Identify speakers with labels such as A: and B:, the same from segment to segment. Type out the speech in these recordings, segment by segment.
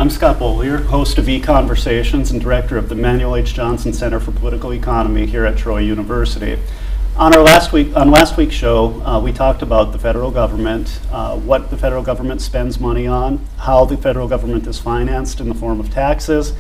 A: I'm Scott Beaulier, host of EconVersations and director of the Manuel Johnson Center for Political Economy here at Troy University. On last week's show, we talked about the federal government, what the federal government spends money on, how the federal government is financed in the form of taxes,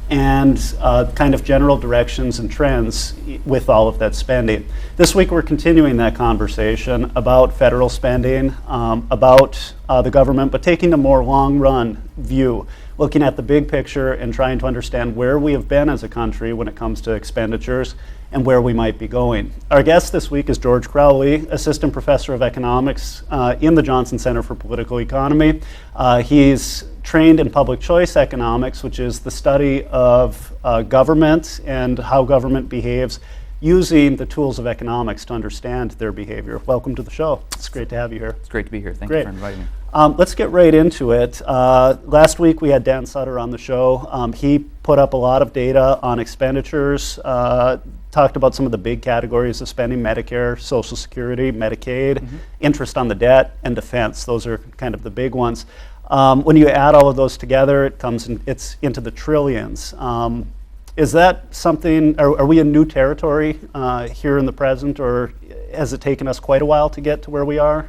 A: and kind of general directions and trends with all of that spending. This week we're continuing that conversation about federal spending, about the government, but taking a more long-run view, looking at the big picture and trying to understand where we have been as a country when it comes to expenditures and where we might be going. Our guest this week is George Crowley, Assistant Professor of Economics in the Johnson Center for Political Economy. He's trained in public choice economics, which is the study of government and how government behaves using the tools of economics to understand their behavior. Welcome to the show. It's great to have you here.
B: It's great to be here. Thank you for inviting me.
A: Let's get right into it. Last week we had Dan Sutter on the show. He put up a lot of data on expenditures, talked about some of the big categories of spending: Medicare, Social Security, Medicaid, interest on the debt, and defense. Those are kind of the big ones. When you add all of those together, it's into the trillions. Is that something, are we in new territory here in the present, or has it taken us quite a while to get to where we are?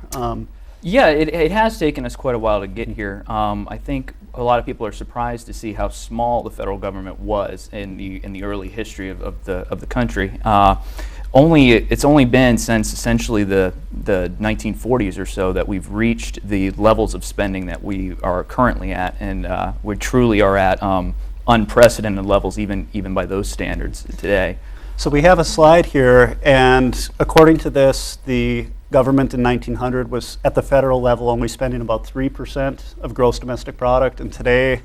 B: Yeah, it has taken us quite a while to get here. I think a lot of people are surprised to see how small the federal government was in the early history of the country. It's only been since essentially the 1940s or so that we've reached the levels of spending that we are currently at, and we truly are at unprecedented levels, even by those standards today.
A: So we have a slide here, and according to this, the government in 1900 was at the federal level only spending about 3% of gross domestic product, and today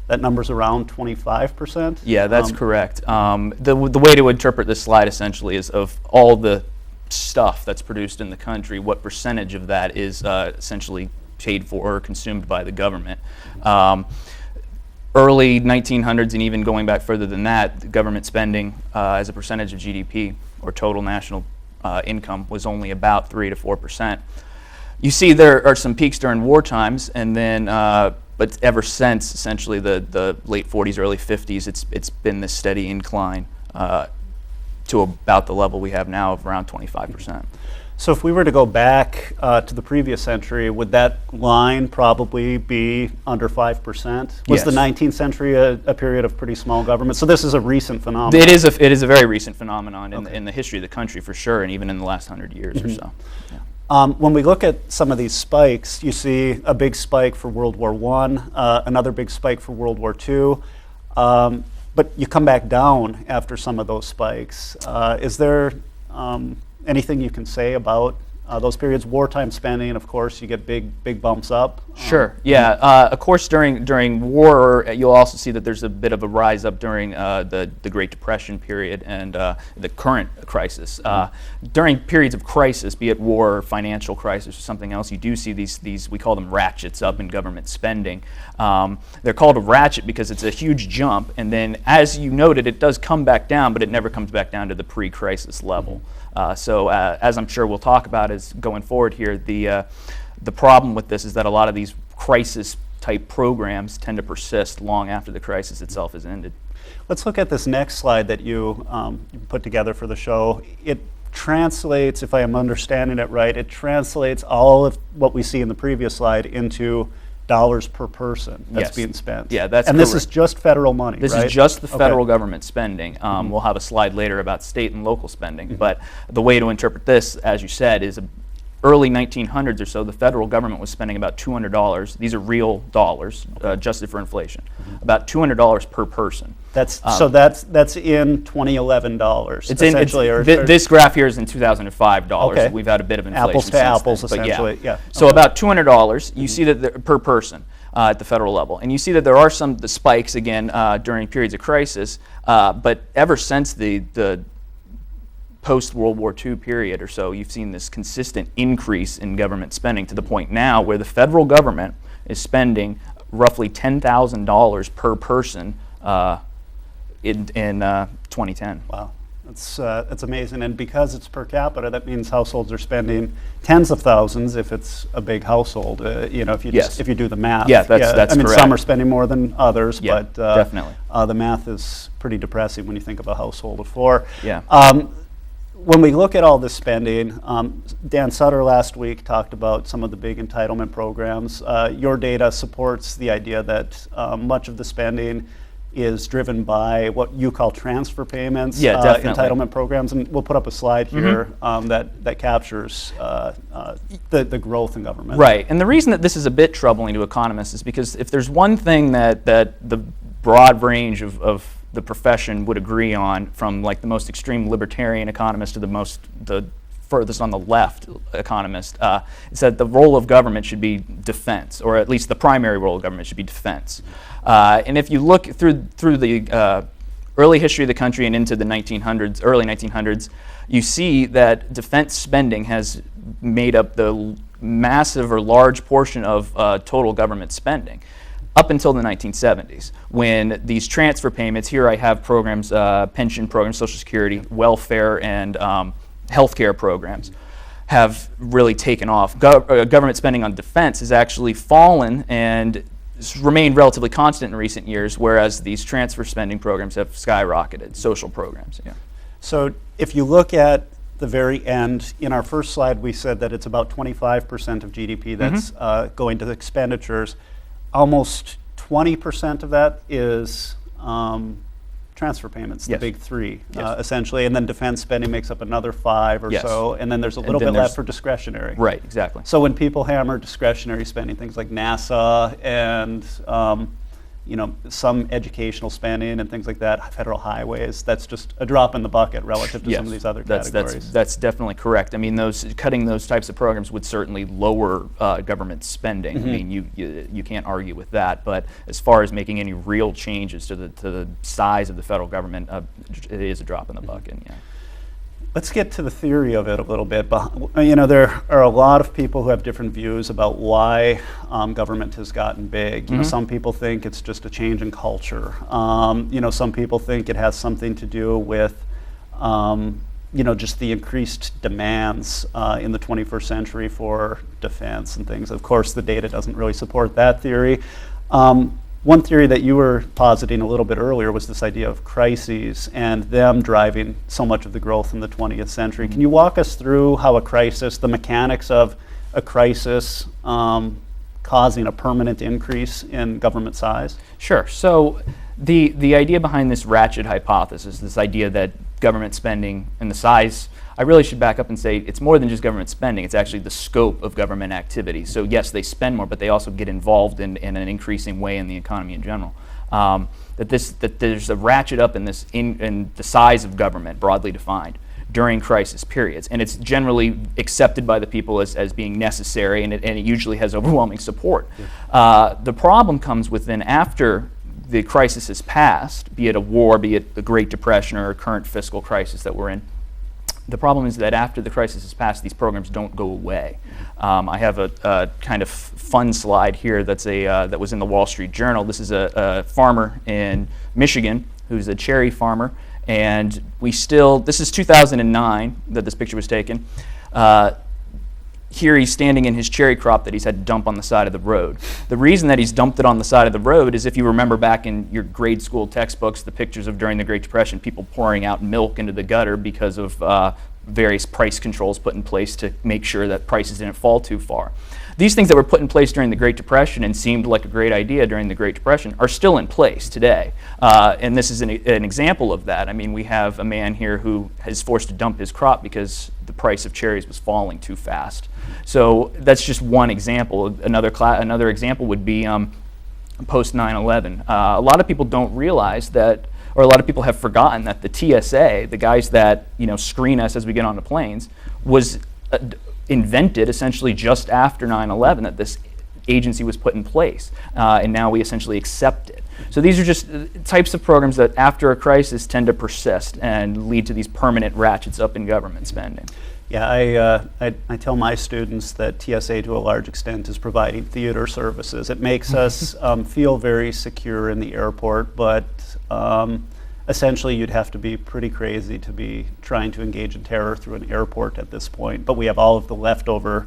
A: that number's around 25%.
B: Yeah, that's correct. The way to interpret this slide essentially is of all the stuff that's produced in the country, what percentage of that is essentially paid for or consumed by the government. Early 1900s and even going back further than that, the government spending as a percentage of GDP or total national income was only about 3 to 4%. You see there are some peaks during war times, and then but ever since essentially the late 40s, early 50s, it's been this steady incline to about the level we have now of around 25%.
A: So if we were to go back to the previous century, would that line probably be under 5%? Was
B: Yes.
A: the 19th century a period of pretty small government? So this is a recent phenomenon.
B: It is a very recent phenomenon in the history of the country for sure, and even in the last 100 years or so. Yeah.
A: When we look at some of these spikes, you see a big spike for World War I, another big spike for World War II, but you come back down after some of those spikes. Is there anything you can say about those periods? Wartime spending, of course, you get big bumps up.
B: Sure. Yeah. Of course, during war, you'll also see that there's a bit of a rise up during the Great Depression period and the current crisis. During periods of crisis, be it war, or financial crisis, or something else, you do see these we call them ratchets up in government spending. They're called a ratchet because it's a huge jump, and then, as you noted, it does come back down, but it never comes back down to the pre-crisis level. So as I'm sure we'll talk about as going forward here, the problem with this is that a lot of these crisis type programs tend to persist long after the crisis itself has ended.
A: Let's look at this next slide that you put together for the show. It translates, if I am understanding it right, it translates all of what we see in the previous slide into dollars per person that's being spent.
B: Yeah, that's
A: and
B: correct.
A: This is just federal money,
B: This
A: right?
B: is just the federal government spending. We'll have a slide later about state and local spending, but the way to interpret this, as you said, is early 1900s or so, the federal government was spending about $200. These are real dollars, adjusted for inflation. About $200 per person.
A: That's in 2011 dollars.
B: This graph here is in 2005 dollars.
A: Okay.
B: We've had a bit of inflation
A: apples to
B: since
A: apples,
B: then,
A: essentially. Yeah.
B: So about $200. You see that per person at the federal level, and you see that there are the spikes again during periods of crisis. But ever since the post-World War II period or so, you've seen this consistent increase in government spending to the point now where the federal government is spending roughly $10,000 per person in 2010.
A: Wow. It's amazing, and because it's per capita, that means households are spending tens of thousands if it's a big household. If you
B: Yes.
A: if you do the math.
B: Yeah, that's
A: I mean,
B: correct.
A: some are spending more than others,
B: Yeah,
A: but
B: definitely.
A: the math is pretty depressing when you think of a household of four.
B: Yeah.
A: When we look at all this spending, Dan Sutter last week talked about some of the big entitlement programs. Your data supports the idea that much of the spending is driven by what you call transfer payments,
B: definitely.
A: entitlement programs, and we'll put up a slide here that captures the growth in government.
B: Right, and the reason that this is a bit troubling to economists is because if there's one thing that the broad range of the profession would agree on, from like the most extreme libertarian economist to the furthest on the left economist, is that the role of government should be defense, or at least the primary role of government should be defense. And if you look through the early history of the country and into the early 1900s, you see that defense spending has made up the massive or large portion of total government spending, up until the 1970s, when these transfer payments, here I have programs, pension programs, Social Security, welfare, and healthcare programs, have really taken off. Government spending on defense has actually fallen and remained relatively constant in recent years, whereas these transfer spending programs have skyrocketed, social programs. Yeah.
A: So if you look at the very end, in our first slide we said that it's about 25% of GDP that's going to expenditures. Almost 20% of that is transfer payments, the
B: Yes.
A: big three,
B: Yes.
A: essentially, and then defense spending makes up another 5 or
B: Yes.
A: so, and then there's a little
B: then
A: bit
B: there's-
A: left for discretionary.
B: Right, exactly.
A: So when people hammer discretionary spending, things like NASA and some educational spending and things like that, federal highways, that's just a drop in the bucket relative to some of these other categories.
B: That's definitely correct. I mean, cutting those types of programs would certainly lower government spending. I mean, you can't argue with that. But as far as making any real changes to the size of the federal government, it is a drop in the bucket. Yeah.
A: Let's get to the theory of it a little bit. There are a lot of people who have different views about why government has gotten big. Some people think it's just a change in culture. Some people think it has something to do with just the increased demands in the 21st century for defense and things. Of course, the data doesn't really support that theory. One theory that you were positing a little bit earlier was this idea of crises and them driving so much of the growth in the 20th century. Can you walk us through how a crisis, the mechanics of a crisis causing a permanent increase in government size?
B: Sure. So the idea behind this ratchet hypothesis, this idea that government spending and the size, I really should back up and say it's more than just government spending, it's actually the scope of government activity. So yes, they spend more, but they also get involved in an increasing way in the economy in general. That there's a ratchet up in the size of government, broadly defined, during crisis periods. And it's generally accepted by the people as being necessary, and it usually has overwhelming support. Yeah. The problem comes within after the crisis has passed, be it a war, be it the Great Depression or a current fiscal crisis that we're in. The problem is that after the crisis has passed, these programs don't go away. I have a kind of fun slide here that was in the Wall Street Journal. This is a farmer in Michigan who's a cherry farmer, and this is 2009 that this picture was taken. Here he's standing in his cherry crop that he's had to dump on the side of the road. The reason that he's dumped it on the side of the road is, if you remember back in your grade school textbooks, the pictures of during the Great Depression, people pouring out milk into the gutter because of various price controls put in place to make sure that prices didn't fall too far. These things that were put in place during the Great Depression and seemed like a great idea during the Great Depression are still in place today. And this is an example of that. I mean, we have a man here who is forced to dump his crop because the price of cherries was falling too fast. So that's just one example. Another example would be post 9/11. A lot of people don't realize that, or a lot of people have forgotten that the TSA, the guys that screen us as we get on the planes, was invented essentially just after 9/11, that this agency was put in place, and now we essentially accept it. So these are just types of programs that after a crisis tend to persist and lead to these permanent ratchets up in government spending.
A: Yeah, I tell my students that TSA to a large extent is providing theater services. It makes us feel very secure in the airport, but essentially you'd have to be pretty crazy to be trying to engage in terror through an airport at this point. But we have all of the leftover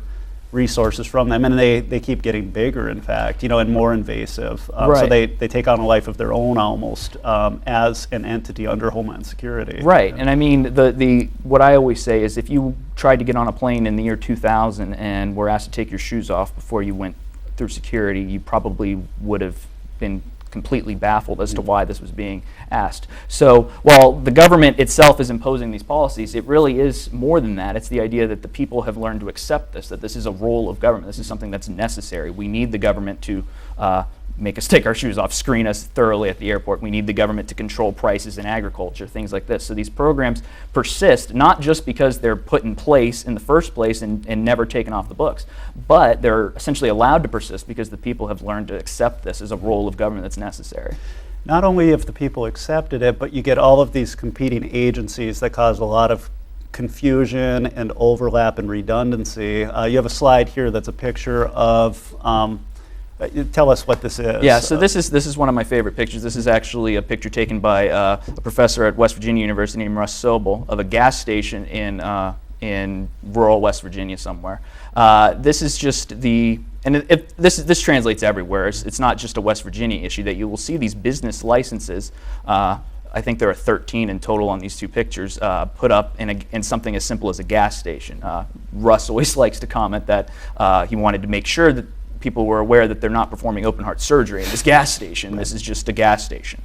A: resources from them, and they keep getting bigger, in fact, and more invasive. So
B: Right.
A: they take on a life of their own almost, as an entity under Homeland Security.
B: Right, and I mean, the what I always say is if you tried to get on a plane in the year 2000 and were asked to take your shoes off before you went through security, you probably would have been completely baffled as to why this was being asked. So while the government itself is imposing these policies, it really is more than that. It's the idea that the people have learned to accept this, that this is a role of government. This is something that's necessary. We need the government to make us take our shoes off, screen us thoroughly at the airport. We need the government to control prices in agriculture, things like this. So these programs persist, not just because they're put in place in the first place and never taken off the books, but they're essentially allowed to persist because the people have learned to accept this as a role of government that's necessary.
A: Not only have the people accepted it, but you get all of these competing agencies that cause a lot of confusion and overlap and redundancy. You have a slide here that's a picture of tell us what this is.
B: Yeah, so this is one of my favorite pictures. This is actually a picture taken by a professor at West Virginia University named Russ Sobel of a gas station in rural West Virginia somewhere. This is just this translates everywhere. It's not just a West Virginia issue that you will see these business licenses. I think there are 13 in total on these two pictures, put up in something as simple as a gas station. Russ always likes to comment that he wanted to make sure that people were aware that they're not performing open heart surgery in this gas station. This is just a gas station.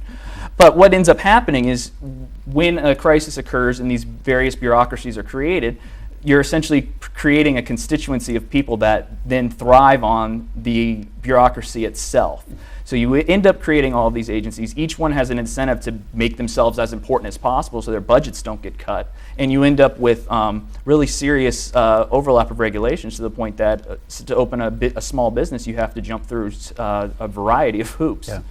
B: But what ends up happening is when a crisis occurs and these various bureaucracies are created, you're essentially creating a constituency of people that then thrive on the bureaucracy itself. So you end up creating all of these agencies. Each one has an incentive to make themselves as important as possible so their budgets don't get cut. And you end up with really serious overlap of regulations to the point that to open a small business, you have to jump through a variety of hoops.
A: Yeah.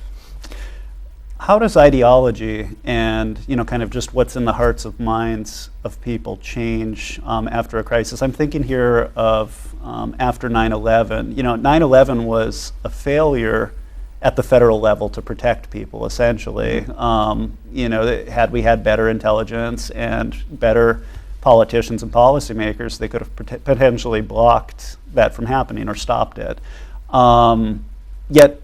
A: How does ideology and kind of just what's in the hearts of minds of people change after a crisis? I'm thinking here of after 9/11. 9/11 was a failure at the federal level to protect people, essentially. Had we had better intelligence and better politicians and policymakers, they could have potentially blocked that from happening or stopped it. Yet,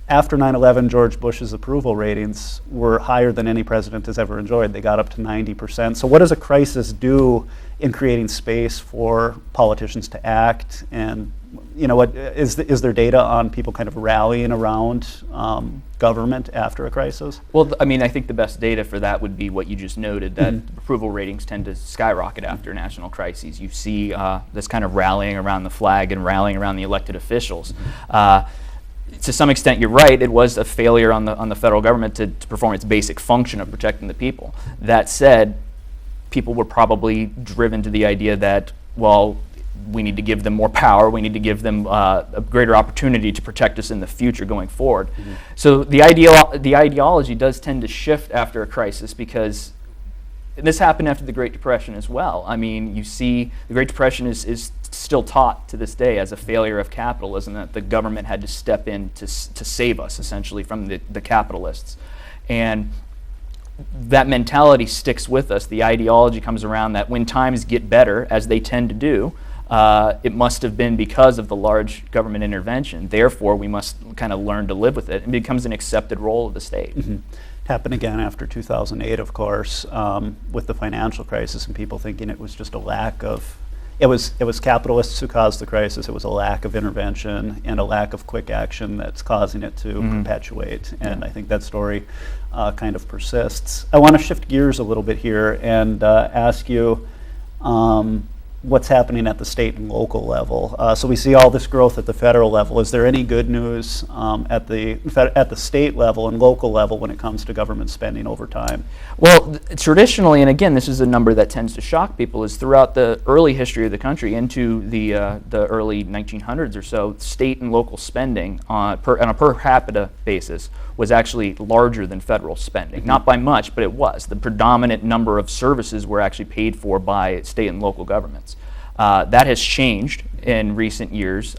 A: after 9/11, George Bush's approval ratings were higher than any president has ever enjoyed. They got up to 90%. So what does a crisis do in creating space for politicians to act? And what is there data on people kind of rallying around government after a crisis?
B: Well, I think the best data for that would be what you just noted, that approval ratings tend to skyrocket after national crises. You see this kind of rallying around the flag and rallying around the elected officials. To some extent, you're right, it was a failure on the federal government to perform its basic function of protecting the people. That said, people were probably driven to the idea that, well, we need to give them more power, we need to give them a greater opportunity to protect us in the future going forward. So the ideology does tend to shift after a crisis, because this happened after the Great Depression as well. You see the Great Depression is still taught to this day as a failure of capitalism, that the government had to step in to save us, essentially, from the capitalists. And that mentality sticks with us. The ideology comes around that when times get better, as they tend to do, it must have been because of the large government intervention. Therefore, we must kind of learn to live with it. It becomes an accepted role of the state.
A: Happened again after 2008, of course, with the financial crisis, and people thinking it was just a lack of, it was capitalists who caused the crisis. It was a lack of intervention and a lack of quick action that's causing it to perpetuate. And I think that story kind of persists. I want to shift gears a little bit here and ask you what's happening at the state and local level. So we see all this growth at the federal level. Is there any good news at the state level and local level when it comes to government spending over time?
B: Well, traditionally, and again, this is a number that tends to shock people, is throughout the early history of the country into the early 1900s or so, state and local spending on a per capita basis was actually larger than federal spending. Not by much, but it was. The predominant number of services were actually paid for by state and local governments. That has changed in recent years,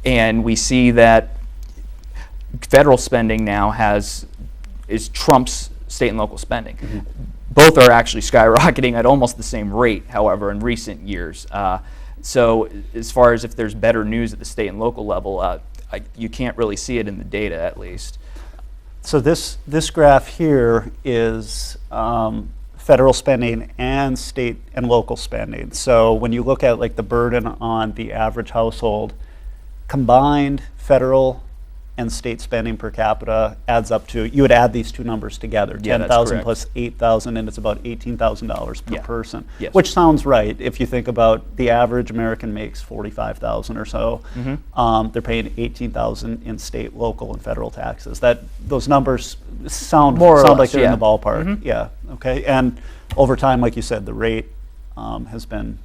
B: and we see that federal spending now trumps state and local spending. Both are actually skyrocketing at almost the same rate, however, in recent years. So as far as if there's better news at the state and local level, you can't really see it in the data, at least.
A: So this graph here is federal spending and state and local spending. So when you look at like the burden on the average household, combined federal and state spending per capita adds up to, you would add these two numbers together,
B: Yeah, that's
A: 10,000
B: correct.
A: plus 8,000, and it's about $18,000 per
B: Yeah.
A: person,
B: Yes.
A: which sounds right. If you think about the average American makes 45,000 or so, they're paying 18,000 in state, local, and federal taxes. Those numbers sound
B: More or
A: like
B: less,
A: they're in
B: yeah.
A: the ballpark. Yeah. Okay. And over time, like you said, the rate has been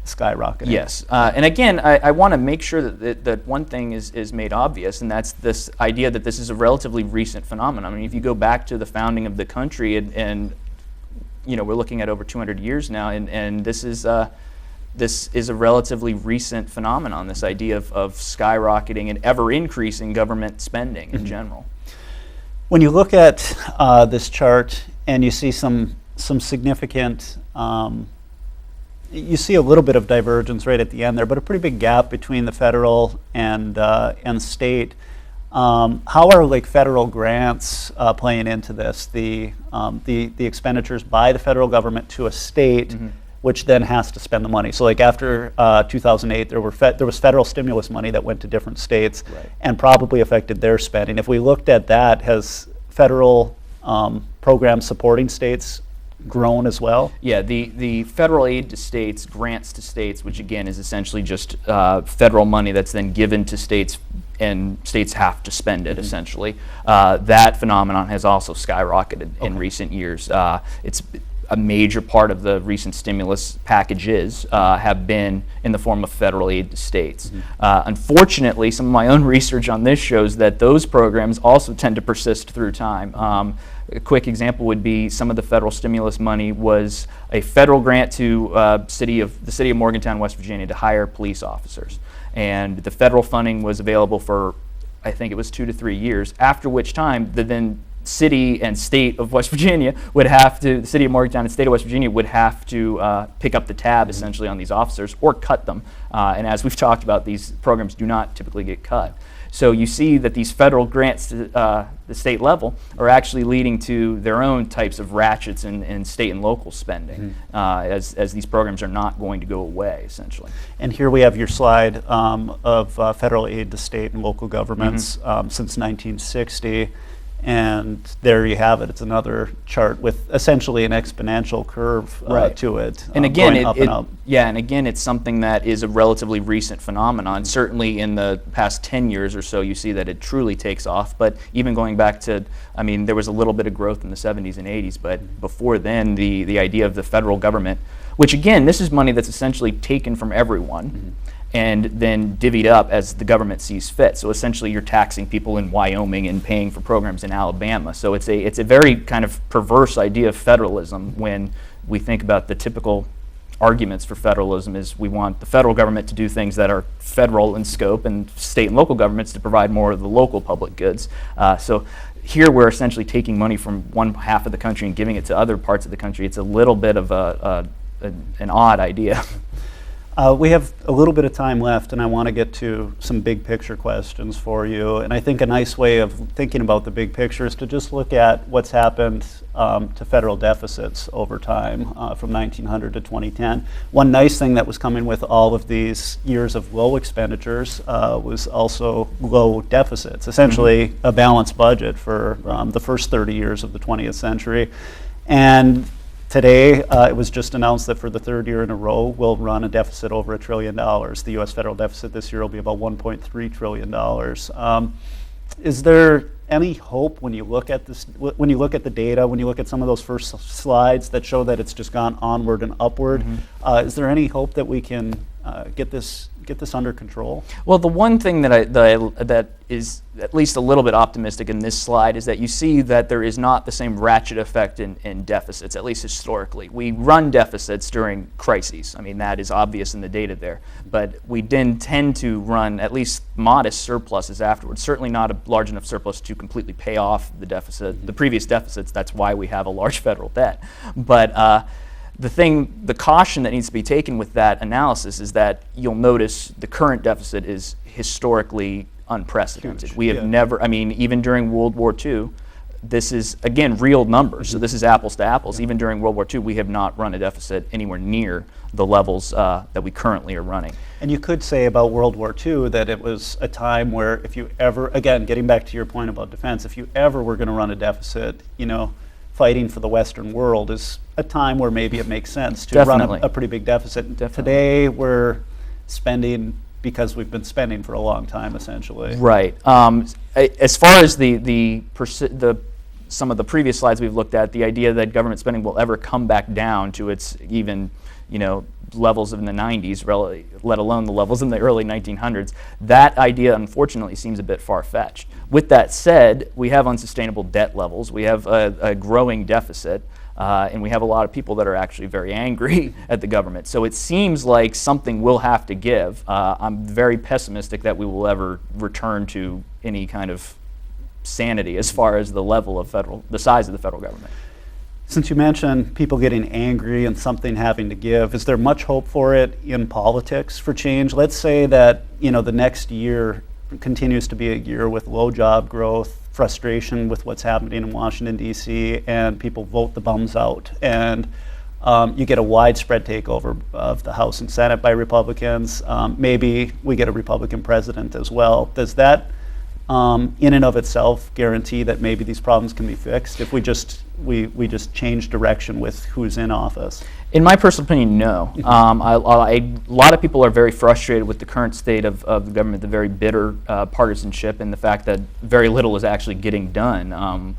A: skyrocketing.
B: Yes, and again, I want to make sure that one thing is made obvious, and that's this idea that this is a relatively recent phenomenon. I mean, if you go back to the founding of the country, and you know, we're looking at over 200 years now, and this is a relatively recent phenomenon. This idea of skyrocketing and ever increasing government spending in general.
A: When you look at this chart and you see some significant you see a little bit of divergence right at the end there, but a pretty big gap between the federal and state. How are like federal grants playing into this? The expenditures by the federal government to a state, which then has to spend the money. So like after 2008, there was federal stimulus money that went to different states and probably affected their spending. If we looked at that, has federal programs supporting states grown as well?
B: Yeah, the federal aid to states, grants to states, which again is essentially just federal money that's then given to states, and states have to spend it essentially. That phenomenon has also skyrocketed in recent years. It's a major part of the recent stimulus packages have been in the form of federal aid to states. Unfortunately, some of my own research on this shows that those programs also tend to persist through time. A quick example would be some of the federal stimulus money was a federal grant to the city of Morgantown, West Virginia, to hire police officers. And the federal funding was available for, I think it was 2 to 3 years, after which time the then city and state of West Virginia would have to, the city of Morgantown and state of West Virginia would have to pick up the tab essentially on these officers or cut them. And as we've talked about, these programs do not typically get cut. So you see that these federal grants to the state level are actually leading to their own types of ratchets in state and local spending, as these programs are not going to go away, essentially.
A: And here we have your slide of federal aid to state and local governments since 1960. And there you have it. It's another chart with essentially an exponential curve to it.
B: And again,
A: going up and up.
B: and again, it's something that is a relatively recent phenomenon. Certainly in the past 10 years or so, you see that it truly takes off. But even going back to, I mean, there was a little bit of growth in the 70s and 80s, but before then, the idea of the federal government, which again, this is money that's essentially taken from everyone. And then divvied up as the government sees fit. So essentially you're taxing people in Wyoming and paying for programs in Alabama. So it's a very kind of perverse idea of federalism when we think about the typical arguments for federalism is we want the federal government to do things that are federal in scope and state and local governments to provide more of the local public goods. So here we're essentially taking money from one half of the country and giving it to other parts of the country. It's a little bit of an odd idea.
A: We have a little bit of time left, and I want to get to some big picture questions for you. And I think a nice way of thinking about the big picture is to just look at what's happened to federal deficits over time from 1900 to 2010. One nice thing that was coming with all of these years of low expenditures was also low deficits, essentially a balanced budget for the first 30 years of the 20th century. And today, it was just announced that for the third year in a row, we'll run a deficit over $1 trillion. The U.S. federal deficit this year will be about $1.3 trillion. Is there any hope when you look at this? When you look at the data, when you look at some of those first slides that show that it's just gone onward and upward, is there any hope that we can get this get this under control?
B: Well, the one thing that is at least a little bit optimistic in this slide is that you see that there is not the same ratchet effect in deficits, at least historically. We run deficits during crises. I mean, that is obvious in the data there. But we then tend to run at least modest surpluses afterwards, certainly not a large enough surplus to completely pay off the deficit, the previous deficits. That's why we have a large federal debt. But the caution that needs to be taken with that analysis is that you'll notice the current deficit is historically unprecedented.
A: Huge.
B: We have never, I mean, even during World War II, this is, again, real numbers. So this is apples to apples. Even during World War II, we have not run a deficit anywhere near the levels that we currently are running.
A: And you could say about World War II that it was a time where if you ever, again, getting back to your point about defense, if you ever were going to run a deficit, fighting for the Western world is a time where maybe it makes sense to run a pretty big deficit.
B: Definitely.
A: Today, we're spending because we've been spending for a long time, essentially.
B: Right. As far as some of the previous slides we've looked at, the idea that government spending will ever come back down to its even, levels in the 90s, let alone the levels in the early 1900s, that idea unfortunately seems a bit far-fetched. With that said, we have unsustainable debt levels, we have a growing deficit, and we have a lot of people that are actually very angry at the government. So it seems like something will have to give. I'm very pessimistic that we will ever return to any kind of sanity as far as the level of the size of the federal government.
A: Since you mentioned people getting angry and something having to give, is there much hope for it in politics for change? Let's say that the next year continues to be a year with low job growth, frustration with what's happening in Washington, D.C., and people vote the bums out. And you get a widespread takeover of the House and Senate by Republicans. Maybe we get a Republican president as well. Does that, in and of itself, guarantee that maybe these problems can be fixed if we just change direction with who's in office?
B: In my personal opinion, no. A lot of people are very frustrated with the current state of the government, the very bitter partisanship, and the fact that very little is actually getting done.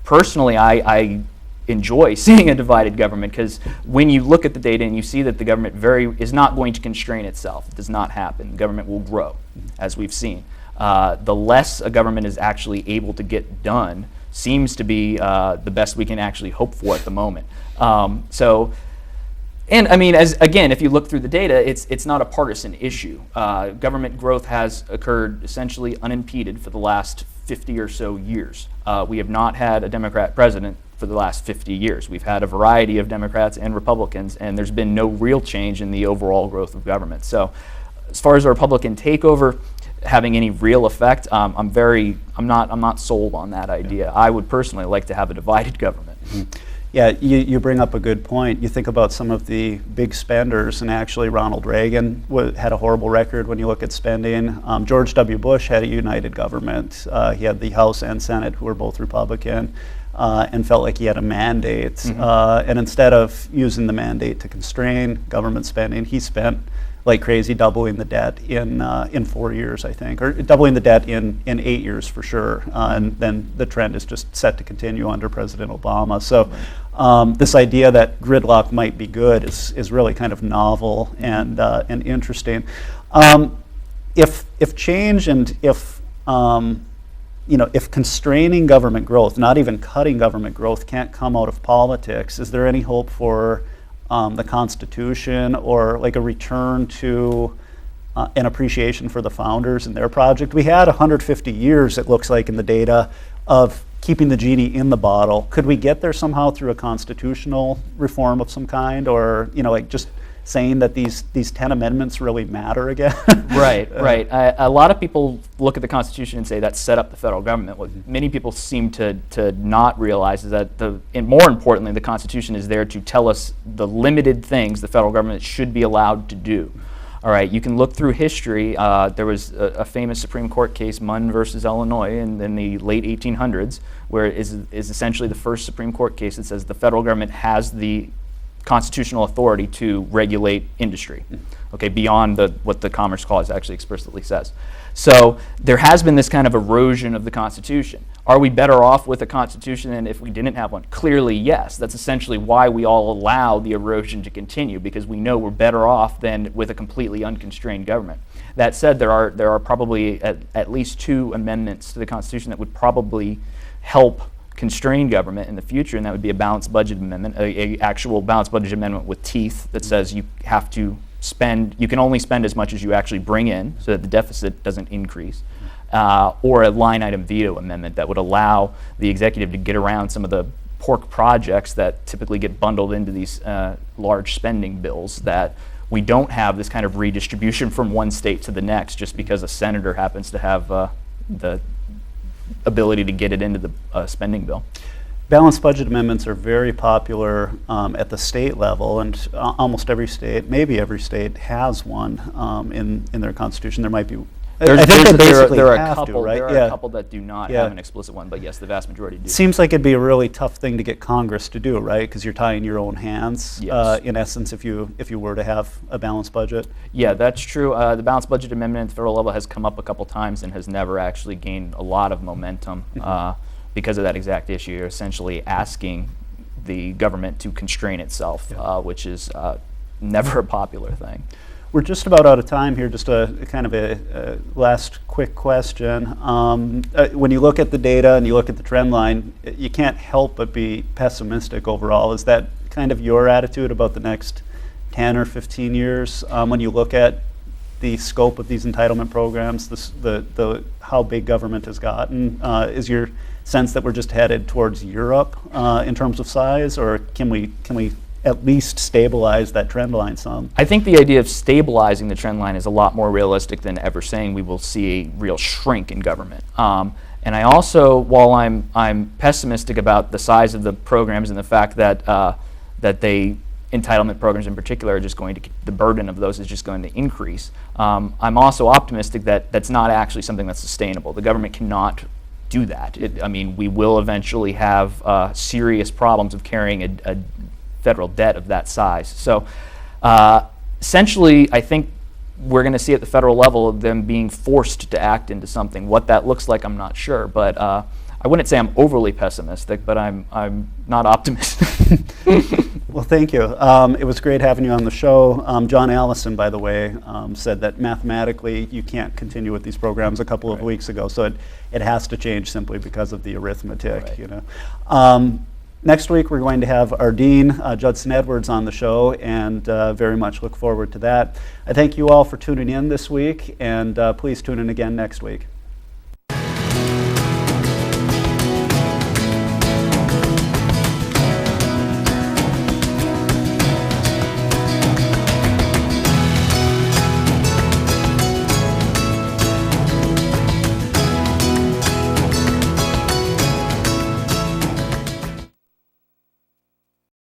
B: Personally, I enjoy seeing a divided government because when you look at the data and you see that the government is not going to constrain itself, it does not happen. The government will grow, as we've seen. The less a government is actually able to get done seems to be the best we can actually hope for at the moment. And I mean, if you look through the data, it's not a partisan issue. Government growth has occurred essentially unimpeded for the last 50 or so years. We have not had a Democrat president for the last 50 years. We've had a variety of Democrats and Republicans, and there's been no real change in the overall growth of government. So as far as a Republican takeover having any real effect, I'm not sold on that idea. I would personally like to have a divided government.
A: Mm-hmm. Yeah, you bring up a good point. You think about some of the big spenders, and actually Ronald Reagan had a horrible record when you look at spending. George W. Bush had a united government. He had the House and Senate who were both Republican, and felt like he had a mandate. Mm-hmm. And instead of using the mandate to constrain government spending, he spent like crazy, doubling the debt in 4 years, I think, or doubling the debt in 8 years for sure. And then the trend is just set to continue under President Obama. So this idea that gridlock might be good is really kind of novel and interesting. If change and if constraining government growth, not even cutting government growth, can't come out of politics, is there any hope for the Constitution or like a return to an appreciation for the founders and their project? We had 150 years, it looks like in the data, of keeping the genie in the bottle. Could we get there somehow through a constitutional reform of some kind, or just saying that these 10 amendments really matter again?
B: Right. A lot of people look at the Constitution and say that set up the federal government. What many people seem to not realize is that, and more importantly, the Constitution is there to tell us the limited things the federal government should be allowed to do. All right, you can look through history. There was a famous Supreme Court case, Munn versus Illinois, in the late 1800s, where it is essentially the first Supreme Court case that says the federal government has the constitutional authority to regulate industry, okay, beyond what the Commerce Clause actually explicitly says. So there has been this kind of erosion of the Constitution. Are we better off with a Constitution than if we didn't have one? Clearly, yes. That's essentially why we all allow the erosion to continue, because we know we're better off than with a completely unconstrained government. That said, there are probably at least 2 amendments to the Constitution that would probably help constrain government in the future, and that would be a balanced budget amendment, a actual balanced budget amendment with teeth that says you have to spend, you can only spend as much as you actually bring in so that the deficit doesn't increase, or a line item veto amendment that would allow the executive to get around some of the pork projects that typically get bundled into these large spending bills, that we don't have this kind of redistribution from one state to the next just because a senator happens to have the ability to get it into the spending bill.
A: Balanced budget amendments are very popular at the state level, and almost every state, maybe every state, has one in their constitution. There might be. I think they basically
B: there are
A: have
B: a couple.
A: to, right?
B: There are
A: Yeah.
B: a couple that do not
A: Yeah.
B: have an explicit one, but yes, the vast majority do.
A: Seems like it'd be a really tough thing to get Congress to do, right? Because you're tying your own hands,
B: Yes.
A: in essence, if you were to have a balanced budget.
B: Yeah, that's true. The balanced budget amendment at the federal level has come up a couple times and has never actually gained a lot of momentum because of that exact issue. You're essentially asking the government to constrain itself, which is never a popular thing.
A: We're just about out of time here. Just a kind of a last quick question. When you look at the data and you look at the trend line, you can't help but be pessimistic overall. Is that kind of your attitude about the next 10 or 15 years when you look at the scope of these entitlement programs, the how big government has gotten? Is your sense that we're just headed towards Europe in terms of size, or can we at least stabilize that trend line some?
B: I think the idea of stabilizing the trend line is a lot more realistic than ever saying we will see a real shrink in government. And I also, while I'm pessimistic about the size of the programs and the fact that entitlement programs in particular are just going to, the burden of those is just going to increase. I'm also optimistic that that's not actually something that's sustainable. The government cannot do that. I mean, we will eventually have serious problems of carrying a federal debt of that size. So essentially, I think we're going to see at the federal level them being forced to act into something. What that looks like, I'm not sure, but I wouldn't say I'm overly pessimistic, but I'm not optimistic.
A: Well, thank you. It was great having you on the show. John Allison, by the way, said that mathematically you can't continue with these programs a couple of weeks ago, so it has to change simply because of the arithmetic.
B: Right.
A: You know. Next week, we're going to have our dean, Judson Edwards, on the show, and very much look forward to that. I thank you all for tuning in this week, and please tune in again next week.